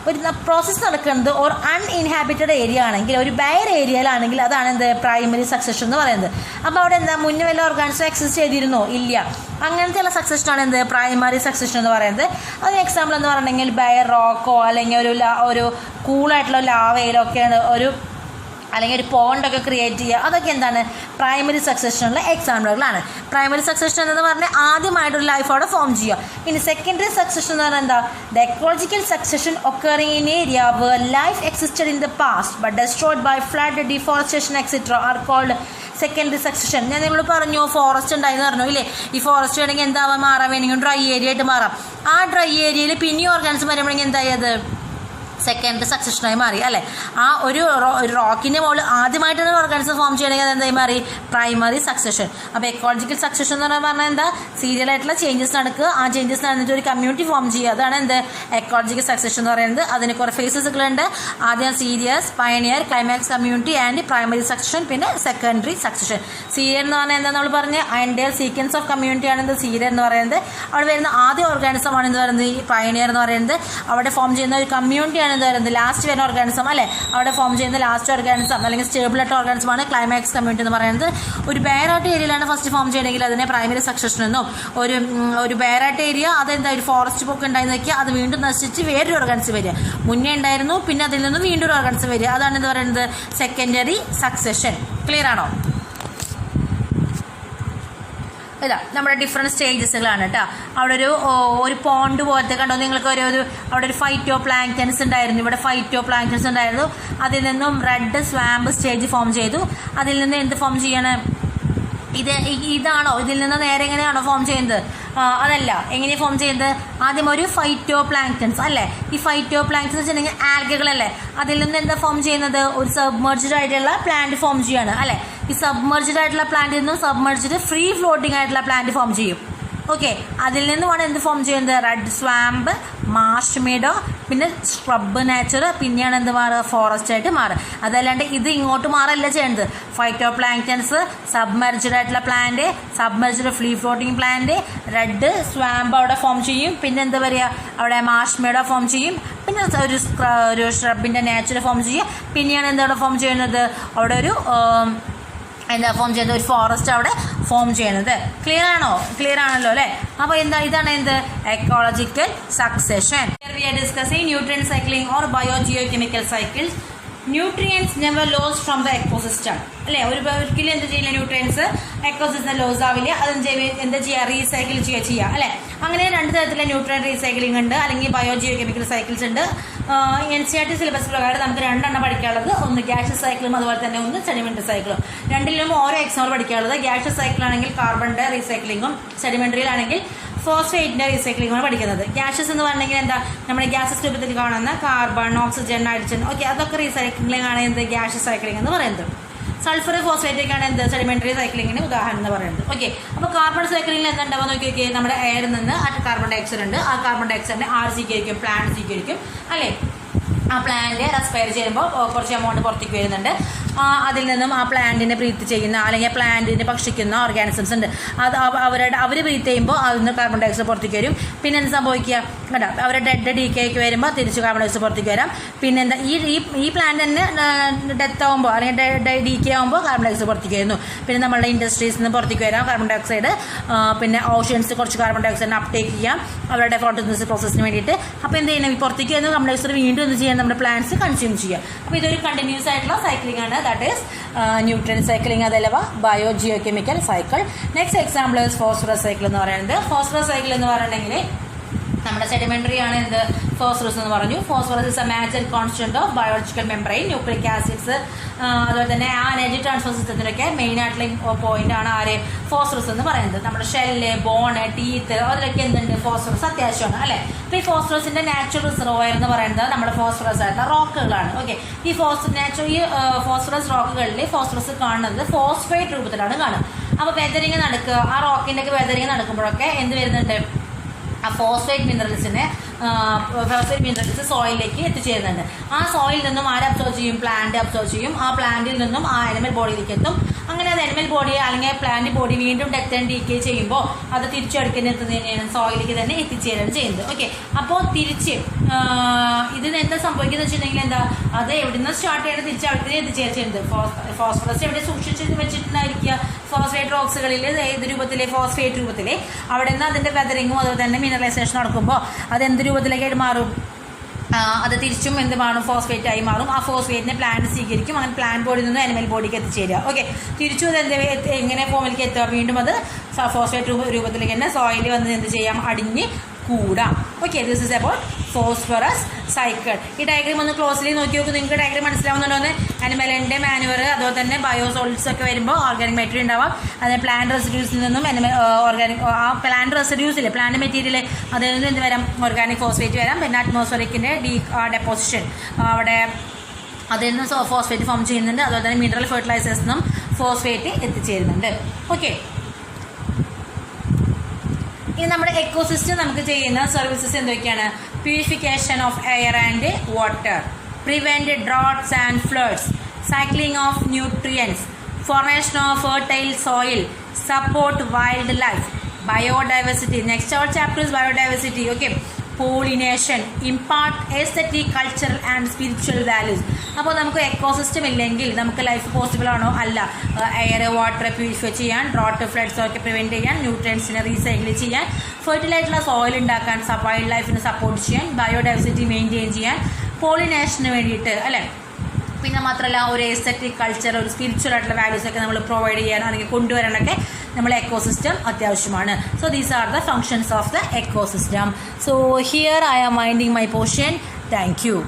ഒരു പ്രോസസ്സ് നടക്കുന്നത് ഒരു അൺഇൻഹാബിറ്റഡ് ഏരിയ ആണെങ്കിൽ, ഒരു ബയർ ഏരിയയിലാണെങ്കിൽ അതാണ് എന്ത് പ്രൈമറി സക്സഷൻ എന്ന് പറയുന്നത്. അപ്പോൾ അവിടെ എന്താ മുന്നേ വല്ല ഓർഗാനിസം എക്സിസ്റ്റ് ചെയ്തിരുന്നോ? ഇല്ല. അങ്ങനത്തെയുള്ള സക്സഷനാണ് എന്ത് പ്രൈമറി സക്സഷൻ എന്ന് പറയുന്നത്. അതിന് എക്സാമ്പിൾ എന്ന് പറഞ്ഞെങ്കിൽ ബയർ റോക്കോ അല്ലെങ്കിൽ ഒരു കൂളായിട്ടുള്ള ലാവയിലോ ഒക്കെയാണ് അല്ലെങ്കിൽ ഒരു പോണ്ടൊക്കെ ക്രിയേറ്റ് ചെയ്യുക. അതൊക്കെ എന്താണ് പ്രൈമറി സക്സഷനുള്ള എക്സാമ്പിളുകളാണ്. പ്രൈമറി സക്സഷൻ എന്ന് പറഞ്ഞാൽ ആദ്യമായിട്ടൊരു ലൈഫ് അവിടെ ഫോം ചെയ്യുക. ഇനി സെക്കൻഡറി സക്സഷൻ എന്ന് പറഞ്ഞാൽ എന്താ the ecological succession occurring in area where life existed in the past but destroyed by flood, deforestation etcetera are called secondary succession. ഞാൻ നിങ്ങൾ പറഞ്ഞു ഫോറസ്റ്റ് ഉണ്ടായെന്ന് പറഞ്ഞു ഇല്ലേ. ഈ ഫോറസ്റ്റ് വേണമെങ്കിൽ എന്താവാൻ മാറാൻ വേണമെങ്കിൽ ഡ്രൈ ഏരിയ ആയിട്ട് മാറാം. ആ ഡ്രൈ ഏരിയയിൽ പിന്നെയും ഓർഗാനിസം വരുമ്പോഴെങ്കിൽ എന്തായത് സെക്കൻഡറി സക്സഷനായി മാറി അല്ലേ. ആ ഒരു റോക്കിൻ്റെ മുകളിൽ ആദ്യമായിട്ടാണ് ഓർഗാനിസം ഫോം ചെയ്യണമെങ്കിൽ അതെന്തായി മാറി പ്രൈമറി സക്സഷൻ. അപ്പോൾ എക്കോളജിക്കൽ സക്സഷൻ എന്ന് പറഞ്ഞാൽ എന്താ സീരിയൽ ആയിട്ടുള്ള ചേഞ്ചസ് നടക്കുക, ആ ചേഞ്ചസ് നടന്നിട്ട് ഒരു കമ്മ്യൂണിറ്റി ഫോം ചെയ്യുക, അതാണ് എന്ത് എക്കോളജിക്കൽ സക്സഷൻ എന്ന് പറയുന്നത്. അതിന് കുറേ ഫേസസുകളുണ്ട്. ആദ്യം serious, pioneer, climax community and primary succession, പിന്നെ സെക്കൻഡറി സക്സഷൻ. സീരിയൽ എന്ന് പറഞ്ഞാൽ എന്താ നമ്മൾ പറഞ്ഞ അതിൻ്റെ സീക്വൻസ് ഓഫ് കമ്മ്യൂണിറ്റി ആണ് എന്ത് സീരിയൽ എന്ന് പറയുന്നത്. അവിടെ വരുന്ന ആദ്യ ഓർഗാനിസം ആണ് എന്ന് പറയുന്നത് ഈ പയനിയർ എന്ന് പറയുന്നത്. അവിടെ ഫോം ചെയ്യുന്ന ഒരു കമ്മ്യൂണിറ്റിയാണ് എന്ത് പറയുന്നത് ലാസ്റ്റ് വരുന്ന ഓർഗാനിസം അല്ലേ. അവിടെ ഫോം ചെയ്യുന്ന ലാസ്റ്റ് ഓർഗാനിസം അല്ലെങ്കിൽ സ്റ്റേബിൾ ആയിട്ട് ഓർഗാനിസമാണ് ക്ലൈമാക്സ് കമ്മ്യൂണിറ്റി എന്ന് പറയുന്നത്. ഒരു ബയറായിട്ട് ഏരിയയിലാണ് ഫസ്റ്റ് ഫോം ചെയ്യണമെങ്കിൽ അതിനെ പ്രൈമറി സക്സഷൻ എന്നും, ഒരു ബയറായിട്ട് ഏരിയ അതെന്താ ഒരു ഫോറസ്റ്റ് പൊക്കെ ഉണ്ടായി നോക്കിയാൽ അത് വീണ്ടും നശിച്ച് വേറൊരു ഓർഗാനിസം വരിക, മുന്നേ ഉണ്ടായിരുന്നു പിന്നെ അതിൽ നിന്ന് വീണ്ടും ഒരു ഓർഗാനിസം വരിക, അതാണ് എന്ത് പറയുന്നത് സെക്കൻഡറി സക്സഷൻ. ക്ലിയർ ആണോ? ഇതാ നമ്മുടെ ഡിഫറെൻറ്റ് സ്റ്റേജസുകളാണ് കേട്ടോ. അവിടെ ഒരു പോണ്ട് പോലത്തെ കണ്ടോ നിങ്ങൾക്ക് അവിടെ ഒരു ഫൈറ്റോ പ്ലാങ്ക്ടൻസ് ഉണ്ടായിരുന്നു. ഇവിടെ ഫൈറ്റോ പ്ലാങ്ക്ടൻസ് ഉണ്ടായിരുന്നു. അതിൽ നിന്നും റെഡ് സ്വാമ്പ് സ്റ്റേജ് ഫോം ചെയ്തു. അതിൽ നിന്ന് എന്ത് ഫോം ചെയ്യണം? ഇതാണോ ഇതിൽ നിന്ന് നേരെ എങ്ങനെയാണോ ഫോം ചെയ്യുന്നത്? അതല്ല. എങ്ങനെയാണ് ഫോം ചെയ്യുന്നത്? ആദ്യം ഒരു ഫൈറ്റോ പ്ലാങ്ക്ടൻസ് അല്ലേ. ഈ ഫൈറ്റോ പ്ലാങ്ക്ടൻസ് വെച്ചിട്ടുണ്ടെങ്കിൽ ആൽഗകളല്ലേ. അതിൽ നിന്ന് എന്താ ഫോം ചെയ്യുന്നത്? ഒരു സബ്മർജ്ഡ് ആയിട്ടുള്ള പ്ലാന്റ് ഫോം ചെയ്യാണ് അല്ലേ. ഈ സബ്മർജ്ഡ് ആയിട്ടുള്ള പ്ലാന്റിൽ നിന്നും സബ്മർജ്ഡ് ഫ്രീ ഫ്ലോട്ടിംഗ് ആയിട്ടുള്ള പ്ലാന്റ് ഫോം ചെയ്യും. ഓക്കെ, അതിൽ നിന്നുമാണ് എന്ത് ഫോം ചെയ്യുന്നത്? റെഡ് സ്വാമ്പ്, മാർഷ് മീഡോ, പിന്നെ സ്ക്രബ് നേച്ചർ, പിന്നെയാണ് എന്ത് മാറുക ഫോറസ്റ്റ് ആയിട്ട് മാറുക. അതല്ലാണ്ട് ഇത് ഇങ്ങോട്ട് മാറല്ല ചെയ്യുന്നത്. ഫൈറ്റോ പ്ലാങ്ക്ടൻസ്, സബ്മർജ്ഡ് ആയിട്ടുള്ള plant, submerged free floating plant, red swamp അവിടെ ഫോം ചെയ്യും. പിന്നെ എന്താ പറയുക അവിടെ മാർഷ് മീഡോ ഫോം ചെയ്യും. പിന്നെ ഒരു സ്ക്രബിൻ്റെ നേച്ചർ ഫോം ചെയ്യും. പിന്നെയാണ് എന്താ ഫോം ചെയ്യുന്നത്? അവിടെ എന്താ ഫോം ചെയ്യുന്നത്? ഒരു ഫോറസ്റ്റ് അവിടെ ഫോം ചെയ്യുന്നത്. ക്ലിയർ ആണല്ലോ അല്ലേ. അപ്പോൾ ഇതാണ് എന്ത് ecological succession. We are discussing nutrient cycling or biogeochemical cycles. Nutrients never loss from the ecosystem അല്ലേ. ഒരിക്കലും എന്ത് ചെയ്യില്ല ന്യൂട്രിയൻസ് എക്കോസിസ്റ്റം ലോസ് ആവില്ല. എന്താ ചെയ്യുക? റീസൈക്കിൾ ചെയ്യുക അല്ലേ. അങ്ങനെ രണ്ട് തരത്തിലുള്ള ന്യൂട്രിയൻ റീസൈക്ലിംഗ് ഉണ്ട്, അല്ലെങ്കിൽ ബയോജിയോകെമിക്കൽ സൈക്കിൾസ് ഉണ്ട്. NCERT സിലബസ് പ്രകാരം നമുക്ക് രണ്ടെണ്ണം പഠിക്കാനുള്ളത്. ഒന്ന് ഗ്യാഷ്യസ് സൈക്കിളും അതുപോലെ തന്നെ ഒന്ന് സെഡിമെന്ററി സൈക്കിളും. രണ്ടിലും ഓരോ എക്സാമ്പിൾ പഠിക്കാനുള്ളത്. ഗ്യാഷ്യസ് സൈക്കിളാണെങ്കിൽ കാർബണിൻ്റെ റീസൈക്ലിങ്ങും, സെഡിമെന്ററിയിലാണെങ്കിൽ ഫോസ്ഫേറ്റിൻ്റെ റീസൈക്ലിങ്ങാണ് പഠിക്കുന്നത്. ഗ്യാഷ്യസ് എന്ന് പറഞ്ഞെങ്കിൽ എന്താ നമ്മുടെ ഗ്യാസസ് രൂപത്തിൽ കാണുന്ന കാർബൺ, ഓക്സിജൻ, ഹൈഡ്രജൻ, ഓക്കെ അതൊക്കെ റീസൈക്ലിംഗ് ആണ് എന്ത് ഗ്യാഷ്യസ് സൈക്ലിംഗ് എന്ന് പറയുന്നത്. സൾഫർ, ഫോസ്ഫേറ്റൊക്കെയാണ് എന്ത് സെഡിമെന്ററി സൈക്ലിങ്ങിന് ഉദാഹരണം എന്ന് പറയുന്നത്. ഓക്കെ, അപ്പോൾ കാർബൺ സൈക്ലിങ്ങിൽ എന്താ ഉണ്ടാവുക നോക്കി നമ്മുടെ എയറിൽ നിന്ന് കാർബൺ ഡൈ ഓക്സൈഡ് ഉണ്ട്. ആ കാർബൺ ഡൈ ഓക്സൈഡിനെ ആര് സ്വീകരിക്കും? പ്ലാന്റ് സ്വീകരിക്കും അല്ലേ. ആ പ്ലാന്റ് റെസ്പയർ ചെയ്യുമ്പോൾ കുറച്ച് എമൗണ്ട് പുറത്തേക്ക് വരുന്നുണ്ട്. അതിൽ നിന്നും ആ പ്ലാന്റിനെ ബ്രീത്ത് ചെയ്യുന്ന അല്ലെങ്കിൽ പ്ലാന്റിനെ ഭക്ഷിക്കുന്ന ഓർഗാനിസംസ് ഉണ്ട്. അത് അവർ ബ്രീത്ത് ചെയ്യുമ്പോൾ അതിൽ നിന്ന് കാർബൺ ഡൈ ഓക്സൈഡ് പുറത്തേക്ക് വരും. പിന്നെ എന്ത് സംഭവിക്കുക കേട്ടോ, അവരുടെ ഡീക്കേക്ക് വരുമ്പോൾ തിരിച്ച് കാർബൺ ഡൈ ഓക്സൈഡ് പുറത്തേക്ക് വരാം. പിന്നെ എന്താ ഈ പ്ലാന്റ് തന്നെ ഡെത്ത് ആകുമ്പോൾ അല്ലെങ്കിൽ ഡീക്കേ ആകുമ്പോൾ കാർബൺ ഡൈ ഓക്സൈഡ് പുറത്തേക്ക് വരുന്നു. പിന്നെ നമ്മളുടെ ഇൻഡസ്ട്രീസിൽ നിന്ന് പുറത്തേക്ക് വരാം കാർബൺ ഡൈ ഓക്സൈഡ്. പിന്നെ ഓഷ്യൻസ് കുറച്ച് കാർബൺ ഡൈ ഓക്സൈഡിനെ അപ്ടേക്ക് ചെയ്യാം അവരുടെ ഫോട്ടോസിന്തസിസ് പ്രോസസ്സിന് വേണ്ടിയിട്ട്. അപ്പോൾ എന്ത് ചെയ്യണം, ഈ പുറത്തേക്ക് വരുന്ന കാർബൺ ഡൈ ഓക്സൈഡ് വീണ്ടും എന്ത് ചെയ്യാൻ നമ്മുടെ പ്ലാന്റ്സ് കൺസ്യൂം ചെയ്യുക. അപ്പോൾ ഇതൊരു കണ്ടിന്യൂസ് ആയിട്ടുള്ള സൈക്ലിംഗ് ആണ്. ദാറ്റ് ഈസ് ന്യൂട്രിയൻ സൈക്ലിംഗ് അതല്ലവ biogeochemical cycle. Next example phosphorus cycle എന്ന് പറയുന്നത്. ഫോസ്ഫറസ് സൈക്കിൾ എന്ന് പറഞ്ഞിട്ടുണ്ടെങ്കിൽ നമ്മുടെ സെഡിമെന്ററി ആണ് എന്ത് ഫോസ്ഫറസ് എന്ന് പറഞ്ഞു. Phosphorus is A മാജർ constant of biological membrane, nucleic acids. അതുപോലെ തന്നെ ആ എനർജി ട്രാൻസ്ഫർ സിസ്റ്റത്തിലൊക്കെ മെയിൻ ആയിട്ടുള്ള പോയിന്റ് ആണ് ആര് ഫോസ്ഫറസ് എന്ന് പറയുന്നത്. നമ്മുടെ ഷെല്ല്, ബോണ്, ടീത്ത് അതിലൊക്കെ എന്തുണ്ട് ഫോസ്ഫറസ് അത്യാവശ്യമാണ് അല്ലെ. അപ്പോൾ ഈ ഫോസ്ഫറസിന്റെ നാച്ചുറൽ റിസർവോയർ എന്ന് പറയുന്നത് നമ്മുടെ ഫോസ്ഫറസ് ആയിട്ടുള്ള റോക്കുകളാണ്. ഓക്കെ, ഈ ഫോസ്ഫറസ് റോക്കുകളിൽ ഫോസ്ഫറസ് കാണുന്നത് ഫോസ്ഫേറ്റ് രൂപത്തിലാണ് കാണുക. അപ്പോൾ വെതറിങ് നടക്കുക, ആ റോക്കിന്റെ ഒക്കെ വെതറിങ് നടക്കുമ്പോഴൊക്കെ എന്ത് വരുന്നുണ്ട്, ആ ഫോസ്ഫേറ്റ് മിനറൽസ് സോയിലേക്ക് എത്തിച്ചേരുന്നുണ്ട്. ആ സോയിൽ നിന്നും ആര് അബ്സോർവ് ചെയ്യും, പ്ലാന്റ് അബ്സോർവ് ചെയ്യും. ആ പ്ലാന്റിൽ നിന്നും ആ അനിമൽ ബോഡിയിലേക്ക് എത്തും. അങ്ങനെ അത് അനിമൽ ബോഡി അല്ലെങ്കിൽ പ്ലാന്റ് ബോഡി വീണ്ടും ഡെത്ത് ആൻഡ് ഡീക്കേ ചെയ്യുമ്പോൾ അത് തിരിച്ചെടുക്കുന്ന എത്തുന്നതിനാണ് സോയിലേക്ക് തന്നെ എത്തിച്ചേരാണ് ചെയ്യുന്നത്. ഓക്കെ, അപ്പോൾ തിരിച്ച് ഇതിന് എന്താ സംഭവിക്കുന്നത് വെച്ചിട്ടുണ്ടെങ്കിൽ എന്താ, അത് എവിടുന്ന് സ്റ്റാർട്ട് ചെയ്യണം തിരിച്ച് അവിടെ എത്തിച്ചേരുന്നത്. ഫോസ്ഫറസ് എവിടെ സൂക്ഷിച്ച് വെച്ചിട്ടുണ്ടായിരിക്കുക, ഫോസ്ഫേറ്റ് റോക്സുകളിൽ ഏത് രൂപത്തിലെ ഫോസ്ഫേറ്റ് രൂപത്തിലെ അവിടെ നിന്ന് അതിന്റെ വെതറിങ്ങും അതുപോലെ തന്നെ മിനറലൈസേഷൻ നടക്കുമ്പോൾ അത് എന്ത് രൂപത്തിലേക്ക് മാറും, അത് തിരിച്ചും എന്ത് മാറും, ഫോസ്ഫേറ്റ് ആയി മാറും. ആ ഫോസ്ഫേറ്റിനെ പ്ലാന്റ് സ്വീകരിക്കും. അങ്ങനെ പ്ലാന്റ് ബോഡിയിൽ നിന്ന് അനിമൽ ബോഡിക്ക് എത്തിച്ചേരുക. ഓക്കെ, തിരിച്ചും അത് എങ്ങനെ ഫോമിലേക്ക് എത്തുക, വീണ്ടും അത് ഫോസ്ഫേറ്റ് രൂപത്തിലേക്ക് തന്നെ സോയിൽ വന്ന് എന്ത് ചെയ്യാം, അടിഞ്ഞ് കൂടാം. Okay, this is about phosphorus cycle. ഈ ഡയഗ്രാം ഒന്ന് ക്ലോസ്ലി നോക്കി നോക്കും, നിങ്ങൾക്ക് ഡയഗ്രാം മനസ്സിലാവുന്നുണ്ടോന്ന്. അനിമലിന്റെ മാനുവർ അതുപോലെ തന്നെ ബയോസോളിഡ്സ് ഒക്കെ വരുമ്പോൾ ഓർഗാനിക് മെറ്റീരിയൽ ഉണ്ടാവാം. അതിന് പ്ലാന്റ് റെസിഡ്യൂസിൽ നിന്നും ഓർഗാനിക് ആ പ്ലാന്റ് റെസിഡ്യൂസിലെ പ്ലാന്റ് മെറ്റീരിയൽ അതിൽ നിന്ന് എന്ത് വരാം, ഓർഗാനിക് ഫോസ്ഫേറ്റ് വരാം. പിന്നെ അറ്റ്മോസ്ഫിയറിക്കിന്റെ ഡെപ്പോസിഷൻ അവിടെ അതിൽ നിന്ന് ഫോസ്ഫേറ്റ് ഫോം ചെയ്യുന്നുണ്ട്. അതുപോലെ തന്നെ മിനറൽ ഫെർട്ടിലൈസേഴ്സിൽ നിന്നും ഫോസ്ഫേറ്റ് എത്തിച്ചേരുന്നുണ്ട്. ഓക്കെ, ഇനി നമ്മുടെ എക്കോസിസ്റ്റം നമുക്ക് ചെയ്യുന്ന സർവീസസ് എന്തൊക്കെയാണ്, purification of air and water, prevent droughts and floods, cycling of nutrients, formation of fertile soil, support wildlife, biodiversity. Next our chapter is biodiversity. Okay, pollination, impart aesthetic, cultural and spiritual values. അപ്പോൾ നമുക്ക് എക്കോസിസ്റ്റം ഇല്ലെങ്കിൽ നമുക്ക് ലൈഫ് പോസിബിൾ ആണോ, അല്ല. എയർ വാട്ടർ പ്യൂരിഫൈ ചെയ്യാൻ, ഡ്രോട്ട് ഫ്ലഡ്സ് ഒക്കെ പ്രിവെന്റ് ചെയ്യാൻ, ന്യൂട്രിയൻസിനെ റീസൈക്കിൾ ചെയ്യാൻ, ഫെർട്ടൈൽ ആയിട്ടുള്ള സോയിൽ ഉണ്ടാക്കാൻ, വൈൽഡ് ലൈഫിനെ സപ്പോർട്ട് ചെയ്യാൻ, ബയോഡൈവേഴ്സിറ്റി മെയിൻറ്റെയിൻ ചെയ്യാൻ, പോളിനേഷന് വേണ്ടിയിട്ട് അല്ലേ. പിന്നെ മാത്രമല്ല ഒരു എസ്തെറ്റിക് കൾച്ചർ, ഒരു സ്പിരിച്വൽ ആയിട്ടുള്ള വാല്യൂസ് ഒക്കെ നമ്മൾ പ്രൊവൈഡ് ചെയ്യാൻ അല്ലെങ്കിൽ കൊണ്ടുവരാനൊക്കെ നമ്മൾ എക്കോസിസ്റ്റം അത്യാവശ്യമാണ്. So these are the functions of the ecosystem. So here I am winding my portion. Thank U.